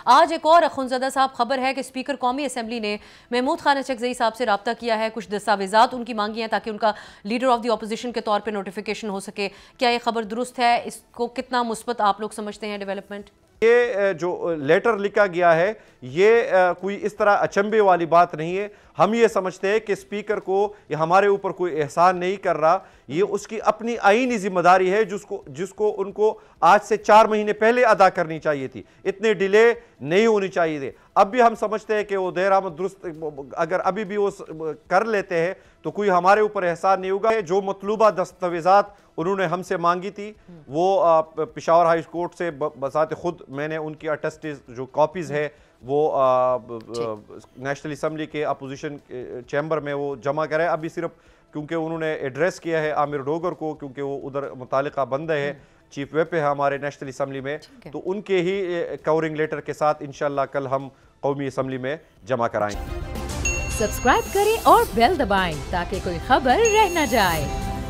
आज एक और अखुनज़दा साहब खबर है कि स्पीकर कौमी असम्बली ने महमूद खान अचकज़ई साहब से रब्ता किया है, कुछ दस्तावेज़ात उनकी मांगी हैं ताकि उनका लीडर ऑफ द ऑपोजिशन के तौर पर नोटिफिकेशन हो सके। क्या ये खबर दुरुस्त है? इसको कितना मुस्बत आप लोग समझते हैं डेवलपमेंट? ये जो लेटर लिखा गया है ये कोई इस तरह अचंभे वाली बात नहीं है। हम ये समझते हैं कि स्पीकर को ये हमारे ऊपर कोई एहसान नहीं कर रहा, ये उसकी अपनी आईनी जिम्मेदारी है जिसको उनको आज से 4 महीने पहले अदा करनी चाहिए थी। इतने डिले नहीं होनी चाहिए थे। अब भी हम समझते हैं कि वो देर आमद दुरुस्त अगर अभी भी वो कर लेते हैं तो कोई हमारे ऊपर एहसान नहीं होगा। जो मतलूबा दस्तावेजात उन्होंने हमसे मांगी थी वो पेशावर हाई कोर्ट से बसाते खुद मैंने उनकी अटेस्टेड जो कॉपीज़ है वो नेशनल असम्बली के अपोजिशन चैम्बर में वो जमा कराए। अभी सिर्फ क्योंकि उन्होंने एड्रेस किया है आमिर डोगर को, क्योंकि वो उधर मुतालिका बंदे है, चीफ वेप है हमारे नेशनल असम्बली में, तो उनके ही कवरिंग लेटर के साथ इंशाल्लाह कल हम कौमी असम्बली में जमा कराएंगे। सब्सक्राइब करें और बेल दबाएं ताकि कोई खबर रह न जाए।